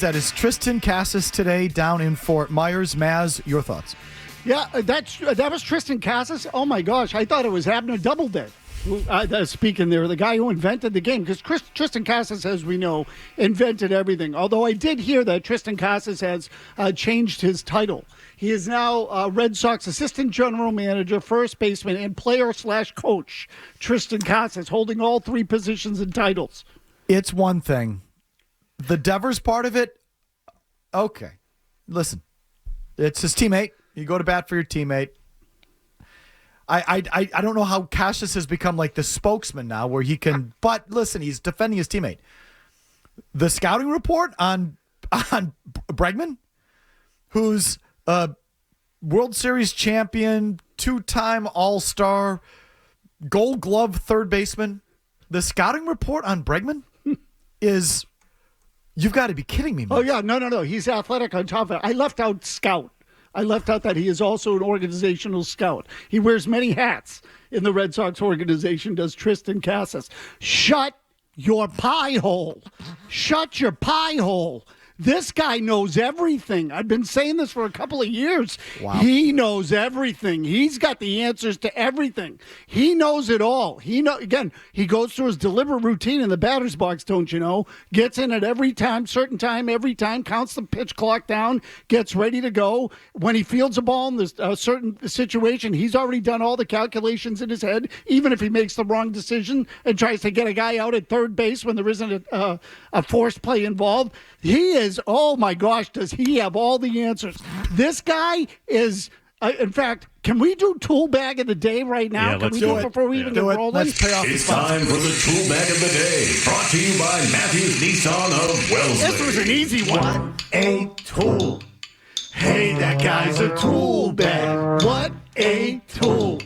That is Triston Casas today down in Fort Myers. Mazz, your thoughts? Yeah, that was Triston Casas. Oh, my gosh. I thought it was Abner Doubleday. Speaking there, the guy who invented the game. Because Triston Casas, as we know, invented everything. Although I did hear that Triston Casas has changed his title. He is now Red Sox assistant general manager, first baseman, and player/coach. Triston Casas, holding all three positions and titles. It's one thing. The Devers part of it, okay. Listen, it's his teammate. You go to bat for your teammate. I don't know how Casas has become like the spokesman now where he can, but listen, he's defending his teammate. The scouting report on Bregman, who's a World Series champion, two-time All-Star, Gold Glove third baseman. The scouting report on Bregman is... You've got to be kidding me, man. Oh, yeah. No. He's athletic on top of it. I left out scout. I left out that he is also an organizational scout. He wears many hats in the Red Sox organization, does Triston Casas. Shut your pie hole. Shut your pie hole. This guy knows everything. I've been saying this for a couple of years. Wow. He knows everything. He's got the answers to everything. He knows it all. Again, he goes through his deliberate routine in the batter's box, don't you know? Gets in at every time, every time, counts the pitch clock down, gets ready to go. When he fields a ball in this certain situation, he's already done all the calculations in his head, even if he makes the wrong decision and tries to get a guy out at third base when there isn't a forced play involved. He is, oh my gosh, does he have all the answers? This guy is, in fact, can we do tool bag of the day right now? Yeah, can we do it before we even get rolling? Let's pay off It's time for the tool bag of the day, brought to you by Matthews Nissan of Wellesley. This was an easy one. What a tool. Hey, that guy's a tool bag. What a tool.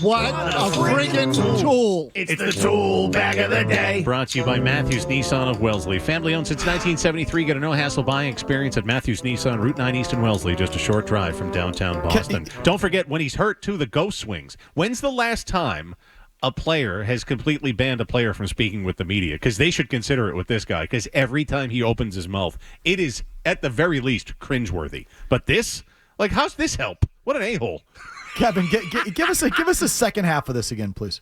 What a friggin' tool. It's the tool bag of the day. Brought to you by Matthews Nissan of Wellesley. Family owned since 1973. Get a no-hassle buying experience at Matthews Nissan, Route 9 East in Wellesley, just a short drive from downtown Boston. Don't forget, when he's hurt, too, the ghost swings. When's the last time a player has completely banned a player from speaking with the media? Because they should consider it with this guy, because every time he opens his mouth, it is, at the very least, cringeworthy. But this? Like, how's this help? What an a-hole. Kevin, give us the second half of this again, please,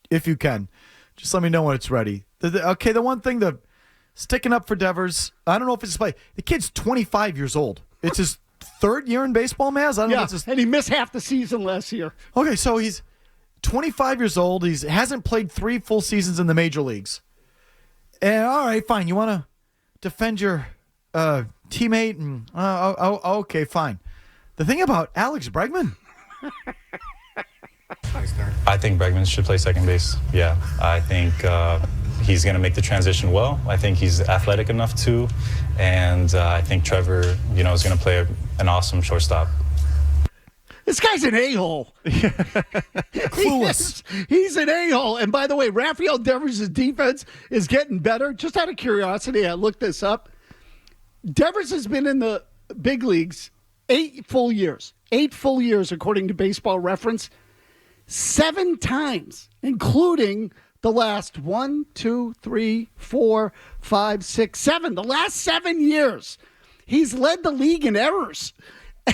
if you can. Just let me know when it's ready. The one thing, the sticking up for Devers. I don't know if it's play. The kid's 25 years old. It's his third year in baseball, Mazz. I don't know. If it's and he missed half the season last year. Okay, so he's 25 years old. He hasn't played 3 full seasons in the major leagues. And all right, fine. You want to defend your teammate? And okay, fine. The thing about Alex Bregman. I think Bregman should play second base. Yeah, I think he's going to make the transition well. I think he's athletic enough to, and I think Trevor, is going to play an awesome shortstop. This guy's an a-hole. Clueless. He's an a-hole. And by the way, Rafael Devers' defense is getting better. Just out of curiosity, I looked this up. Devers has been in the big leagues 8 full years. 8 full years, according to Baseball Reference. 7 times, including the last 1, 2, 3, 4, 5, 6, 7. The last 7 years, he's led the league in errors.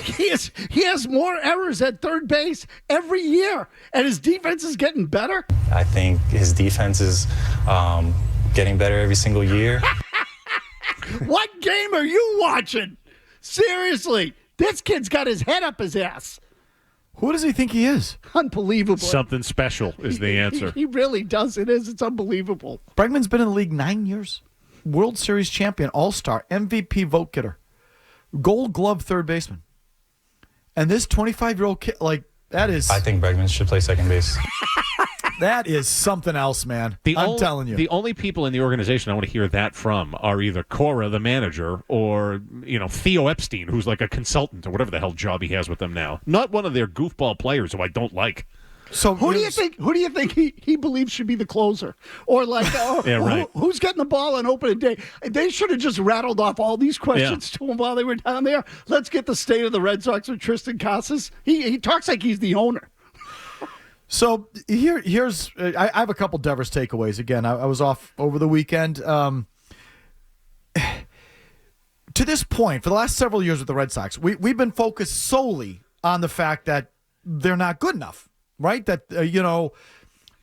He has more errors at third base every year, and his defense is getting better. I think his defense is getting better every single year. What game are you watching? Seriously. This kid's got his head up his ass. Who does he think he is? Unbelievable. Something special is the answer. He really does. It is. It's unbelievable. Bregman's been in the league 9 years. World Series champion, All-Star, MVP vote getter, Gold Glove third baseman. And this 25-year-old kid, that is... I think Bregman should play second base. That is something else, man. I'm telling you. The only people in the organization I want to hear that from are either Cora, the manager, or Theo Epstein, who's like a consultant or whatever the hell job he has with them now. Not one of their goofball players who I don't like. So who do you think he believes should be the closer? Or yeah, right. Who's getting the ball on opening day? They should have just rattled off all these questions to him while they were down there. Let's get the state of the Red Sox with Triston Casas. He talks like he's the owner. So here's I have a couple Devers takeaways. Again, I was off over the weekend. to this point, for the last several years with the Red Sox, we've been focused solely on the fact that they're not good enough, right? That,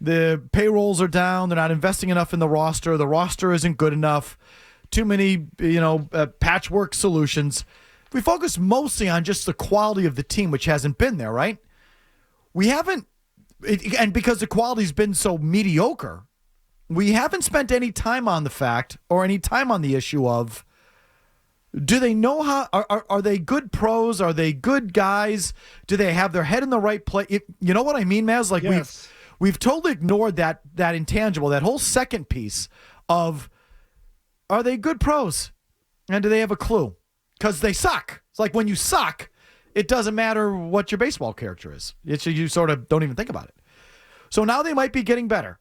the payrolls are down. They're not investing enough in the roster. The roster isn't good enough. Too many, patchwork solutions. We focus mostly on just the quality of the team, which hasn't been there, right? We haven't, and because the quality's been so mediocre, we haven't spent any time on the fact or any time on the issue of, do they know how, are they good pros? Are they good guys? Do they have their head in the right place? You know what I mean, Mazz? Like, yes. We've totally ignored that intangible, that whole second piece of, are they good pros? And do they have a clue? Because they suck. It's like when you suck, it doesn't matter what your baseball character is. You sort of don't even think about it. So now they might be getting better.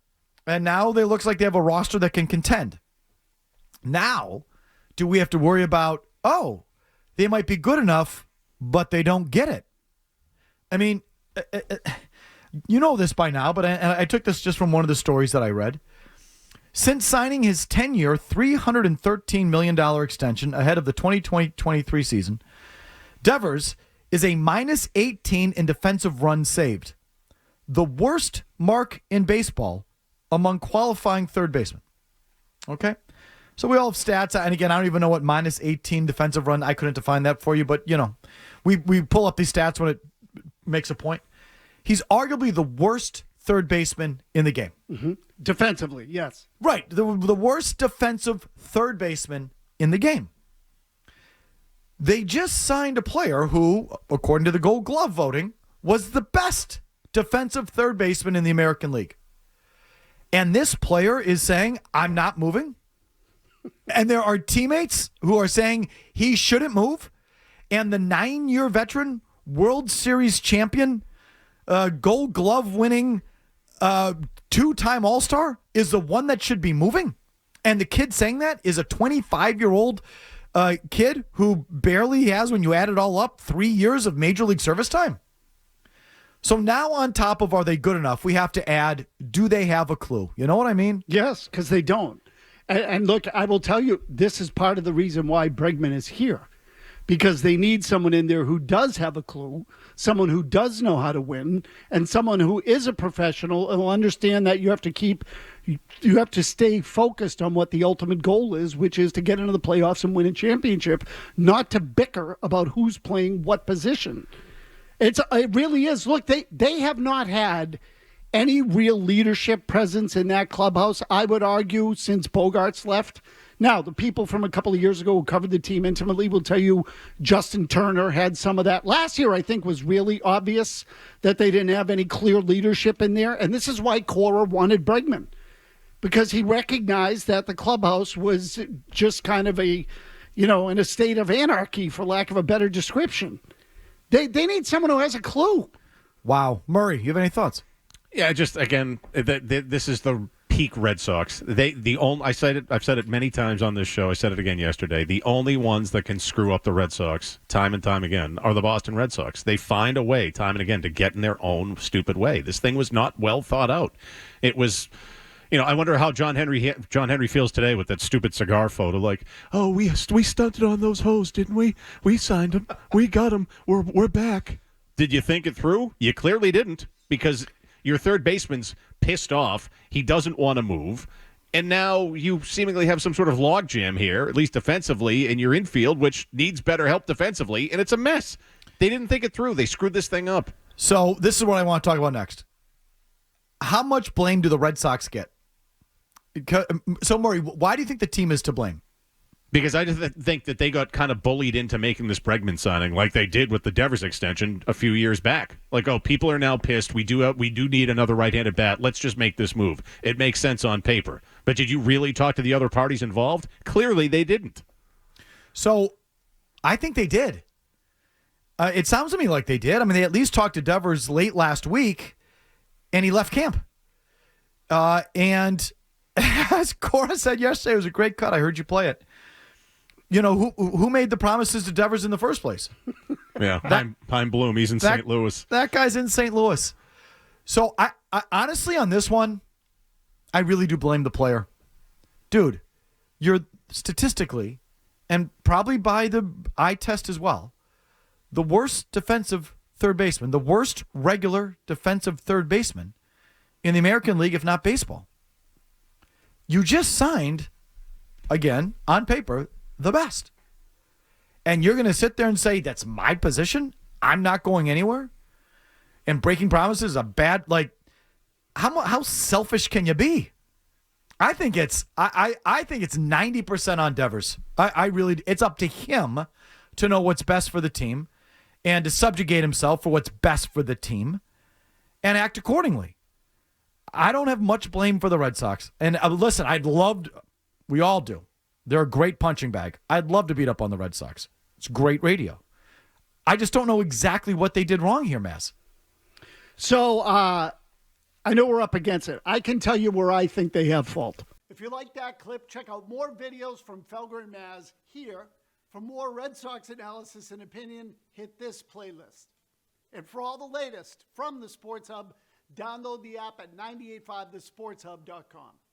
And now it looks like they have a roster that can contend. Now, do we have to worry about, they might be good enough, but they don't get it? I mean, you know this by now, but I took this just from one of the stories that I read. Since signing his 10-year, $313 million extension ahead of the 2020-23 season, Devers is a minus 18 in defensive runs saved, the worst mark in baseball among qualifying third basemen. Okay? So we all have stats, and again, I don't even know what minus 18 defensive run, I couldn't define that for you, but, we pull up these stats when it makes a point. He's arguably the worst third baseman in the game. Mm-hmm. Defensively, yes. Right. The worst defensive third baseman in the game. They just signed a player who, according to the Gold Glove voting, was the best defensive third baseman in the American League. And this player is saying, I'm not moving. And there are teammates who are saying he shouldn't move. And the 9-year veteran, World Series champion, Gold Glove winning, 2-time All-Star is the one that should be moving. And the kid saying that is a 25-year-old kid who barely has, when you add it all up, 3 years of Major League service time. So now on top of are they good enough, we have to add, do they have a clue? You know what I mean? Yes, because they don't. And look, I will tell you, this is part of the reason why Bregman is here. Because they need someone in there who does have a clue, someone who does know how to win, and someone who is a professional and will understand that you have to stay focused on what the ultimate goal is, which is to get into the playoffs and win a championship, not to bicker about who's playing what position. It really is. Look, they have not had any real leadership presence in that clubhouse, I would argue, since Bogarts left. Now, the people from a couple of years ago who covered the team intimately will tell you Justin Turner had some of that. Last year, I think, was really obvious that they didn't have any clear leadership in there. And this is why Cora wanted Bregman, because he recognized that the clubhouse was just kind of in a state of anarchy, for lack of a better description. They need someone who has a clue. Wow. Murray, you have any thoughts? Yeah, just, again, this is the peak Red Sox. I've said it many times on this show. I said it again yesterday. The only ones that can screw up the Red Sox time and time again are the Boston Red Sox. They find a way time and again to get in their own stupid way. This thing was not well thought out. It was, I wonder how John Henry feels today with that stupid cigar photo. Like, we stunted on those hoes, didn't we? We signed them. We got them. We're back. Did you think it through? You clearly didn't, because your third baseman's pissed off. He doesn't want to move. And now you seemingly have some sort of logjam here, at least defensively, in your infield, which needs better help defensively, and it's a mess. They didn't think it through. They screwed this thing up. So this is what I want to talk about next. How much blame do the Red Sox get? So, Murray, why do you think the team is to blame? Because I just think that they got kind of bullied into making this Bregman signing, like they did with the Devers extension a few years back. Like, people are now pissed. We do need another right-handed bat. Let's just make this move. It makes sense on paper. But did you really talk to the other parties involved? Clearly, they didn't. So, I think they did. It sounds to me like they did. I mean, they at least talked to Devers late last week, and he left camp. And as Cora said yesterday, it was a great cut. I heard you play it. Who made the promises to Devers in the first place? Yeah, Pine Bloom. He's in St. Louis. That guy's in St. Louis. So I honestly, on this one, I really do blame the player. Dude, you're statistically and probably by the eye test as well, the worst defensive third baseman, the worst regular defensive third baseman in the American League, if not baseball. You just signed, again, on paper, the best. And you're going to sit there and say, that's my position? I'm not going anywhere? And breaking promises is a bad, like, how selfish can you be? I think it's I think it's 90% on Devers. I really, it's up to him to know what's best for the team and to subjugate himself for what's best for the team and act accordingly. I don't have much blame for the Red Sox. And listen, we all do. They're a great punching bag. I'd love to beat up on the Red Sox. It's great radio. I just don't know exactly what they did wrong here, Mazz. So I know we're up against it. I can tell you where I think they have fault. If you like that clip, check out more videos from Felger and Mazz here. For more Red Sox analysis and opinion, hit this playlist. And for all the latest from the Sports Hub, download the app at 985thesportshub.com.